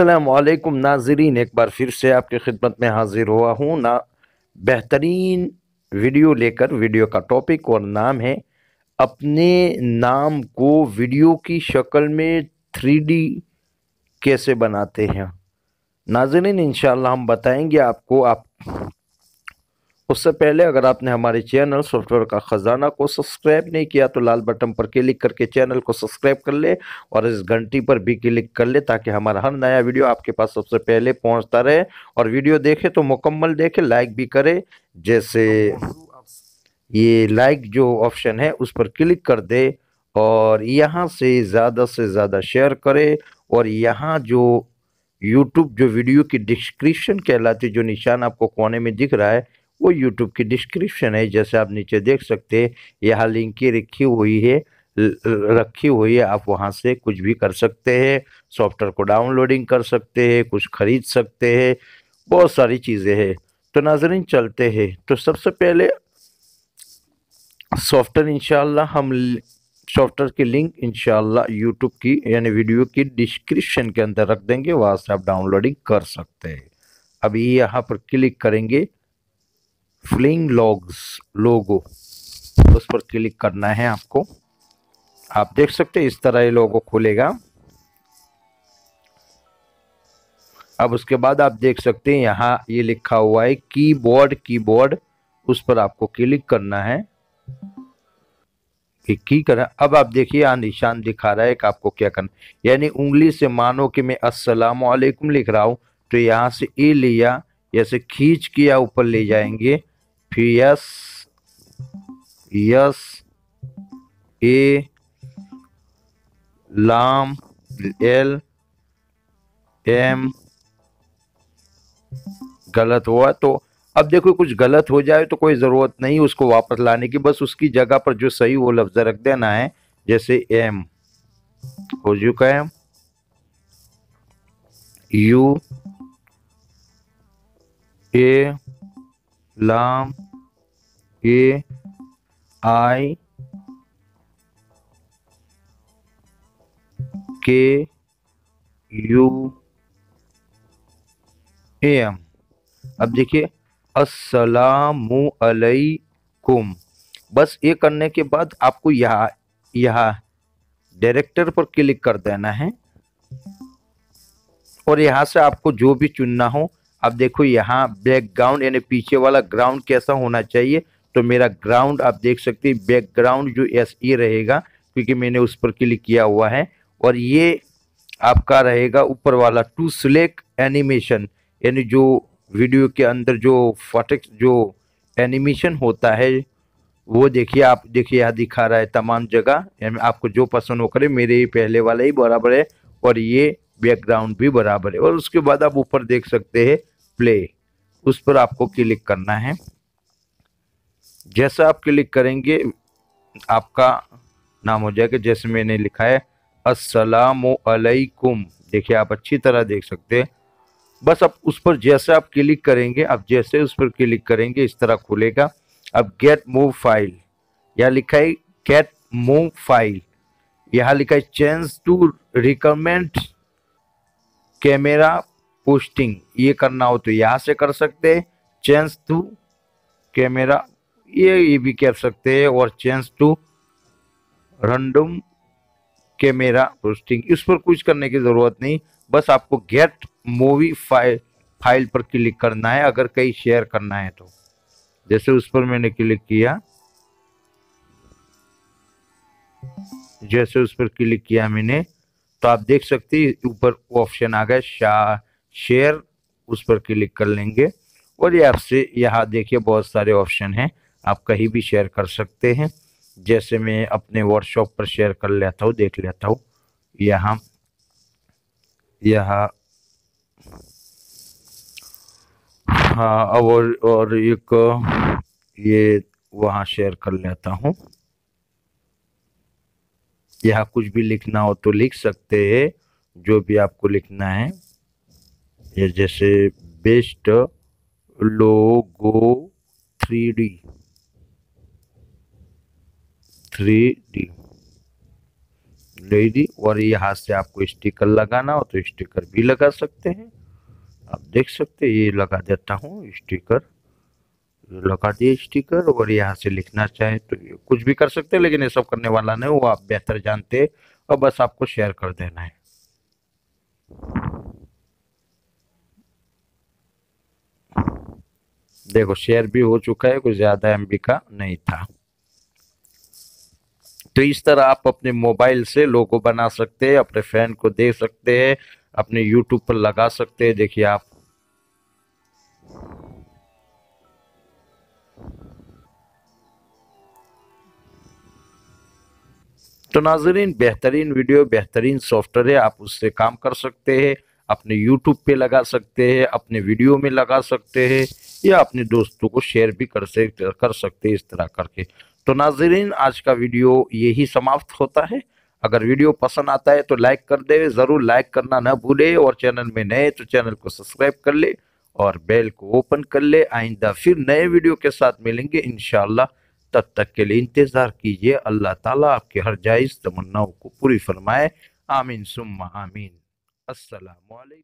अस्सलामुअलैकुम नाज़रीन, एक बार फिर से आपकी खिदमत में हाजिर हुआ हूँ ना बेहतरीन वीडियो लेकर। वीडियो का टॉपिक और नाम है अपने नाम को वीडियो की शक्ल में 3D कैसे बनाते हैं। नाज़रीन, इंशाल्लाह हम बताएंगे आपको। आप उससे पहले अगर आपने हमारे चैनल सॉफ्टवेयर का खजाना को सब्सक्राइब नहीं किया तो लाल बटन पर क्लिक करके चैनल को सब्सक्राइब कर ले और इस घंटी पर भी क्लिक कर ले ताकि हमारा हर नया वीडियो आपके पास सबसे पहले पहुंचता रहे। और वीडियो देखे तो मुकम्मल देखे, लाइक भी करे। जैसे ये लाइक जो ऑप्शन है उस पर क्लिक कर दे और यहाँ से ज़्यादा शेयर करे। और यहाँ जो यूट्यूब जो वीडियो की डिस्क्रिप्शन कहलाती जो निशान आपको कोने में दिख रहा है वो यूट्यूब की डिस्क्रिप्शन है। जैसे आप नीचे देख सकते हैं यहाँ लिंक रखी हुई है। आप वहां से कुछ भी कर सकते हैं, सॉफ्टवेयर को डाउनलोडिंग कर सकते हैं, कुछ खरीद सकते हैं, बहुत सारी चीज़ें हैं। तो नाज़रीन चलते हैं। तो सबसे पहले सॉफ्टवेयर इंशाल्लाह हम सॉफ्टवेयर की लिंक इंशाल्लाह यूट्यूब की यानी वीडियो की डिस्क्रिप्शन के अंदर रख देंगे, वहां से आप डाउनलोडिंग कर सकते हैं। अभी यहाँ पर क्लिक करेंगे फ्लिंग लॉग्स लोगो, उस पर क्लिक करना है आपको। आप देख सकते हैं इस तरह ये लोगो खुलेगा। अब उसके बाद आप देख सकते हैं यहाँ ये लिखा हुआ है कीबोर्ड, उस पर आपको क्लिक करना है। की करें। अब आप देखिए यहाँ निशान दिखा रहा है कि आपको क्या करना, यानी उंगली से मानो कि मैं अस्सलाम वालेकुम लिख रहा हूं तो यहाँ से ए लिया, ऐसे खींच के या ऊपर ले जाएंगे, फिर यस यस ए लाम एल एम। गलत हुआ तो अब देखो कुछ गलत हो जाए तो कोई ज़रूरत नहीं उसको वापस लाने की, बस उसकी जगह पर जो सही वो लफ्ज़ रख देना है। जैसे एम हो चुका है, यू ए लाम ए आई के यू ए एम। अब देखिए अस्सलामु अलैकुम। बस ये करने के बाद आपको यहाँ डायरेक्टर पर क्लिक कर देना है और यहाँ से आपको जो भी चुनना हो। अब देखो यहाँ बैकग्राउंड यानी पीछे वाला ग्राउंड कैसा होना चाहिए, तो मेरा ग्राउंड आप देख सकते हैं बैकग्राउंड जो SE रहेगा क्योंकि मैंने उस पर क्लिक किया हुआ है। और ये आपका रहेगा ऊपर वाला टू सिलेक्ट एनिमेशन, यानी जो वीडियो के अंदर जो फोटेक्स जो एनिमेशन होता है वो देखिए। आप देखिए यहाँ दिखा रहा है तमाम जगह, यानी आपको जो पसंद हो करे। मेरे ये पहले वाला ही बराबर है और ये बैकग्राउंड भी बराबर है। और उसके बाद आप ऊपर देख सकते हैं प्ले, उस पर आपको क्लिक करना है। जैसा आप क्लिक करेंगे आपका नाम हो जाएगा, जैसे मैंने लिखा है अस्सलामु अलैकुम। देखिए आप अच्छी तरह देख सकते हैं। बस अब उस पर जैसे आप क्लिक करेंगे, अब जैसे उस पर क्लिक करेंगे इस तरह खुलेगा। अब गेट मूव फाइल, यहाँ लिखा है गेट मूव फाइल, यहाँ लिखा है change to recommend camera posting. ये करना हो तो यहाँ से कर सकते हैं, चेंज टू कैमरा ये भी कर सकते हैं, और change to random camera posting इस पर कुछ करने की जरूरत नहीं। बस आपको गेट मूवी फाइल पर क्लिक करना है अगर कहीं शेयर करना है तो। जैसे उस पर मैंने क्लिक किया, जैसे उस पर क्लिक किया मैंने तो आप देख सकते हैं ऊपर ऑप्शन आ गया शेयर, उस पर क्लिक कर लेंगे और ये आपसे यहाँ देखिए बहुत सारे ऑप्शन हैं, आप कहीं भी शेयर कर सकते हैं। जैसे मैं अपने व्हाट्सएप पर शेयर कर लेता हूँ, देख लेता हूँ यहाँ यहाँ हाँ। और एक ये वहाँ शेयर कर लेता हूँ। यहाँ कुछ भी लिखना हो तो लिख सकते हैं, जो भी आपको लिखना है। ये जैसे बेस्ट लोगो 3D ले ली। और यहाँ से आपको स्टिकर लगाना हो तो स्टिकर भी लगा सकते हैं। आप देख सकते हैं, ये लगा देता हूँ स्टिकर, ये लगा दिए स्टिकर। और यहाँ से लिखना चाहे तो ये कुछ भी कर सकते हैं, लेकिन ये सब करने वाला नहीं, वो आप बेहतर जानते हैं। और बस आपको शेयर कर देना है। देखो शेयर भी हो चुका है, कुछ ज्यादा एमबी का नहीं था। तो इस तरह आप अपने मोबाइल से लोगो बना सकते हैं, अपने फ्रेंड को दे सकते हैं, अपने यूट्यूब पर लगा सकते हैं। देखिए आप, तो नाजरीन बेहतरीन वीडियो, बेहतरीन सॉफ्टवेयर है, आप उससे काम कर सकते हैं। अपने यूट्यूब पे लगा सकते हैं, अपने वीडियो में लगा सकते हैं, या अपने दोस्तों को शेयर भी कर सकते हैं इस तरह करके। तो नाजरीन आज का वीडियो यही समाप्त होता है। अगर वीडियो पसंद आता है तो लाइक कर दे, जरूर लाइक करना ना भूले। और चैनल में नए तो चैनल को सब्सक्राइब कर ले और बेल को ओपन कर ले। आइंदा फिर नए वीडियो के साथ मिलेंगे इंशाल्लाह। तब तक के लिए इंतजार कीजिए। अल्लाह ताला आपकी हर जायज तमन्नाओं को पूरी फरमाए। आमीन सुम्मा आमीन। अस्सलामु अलैकुम।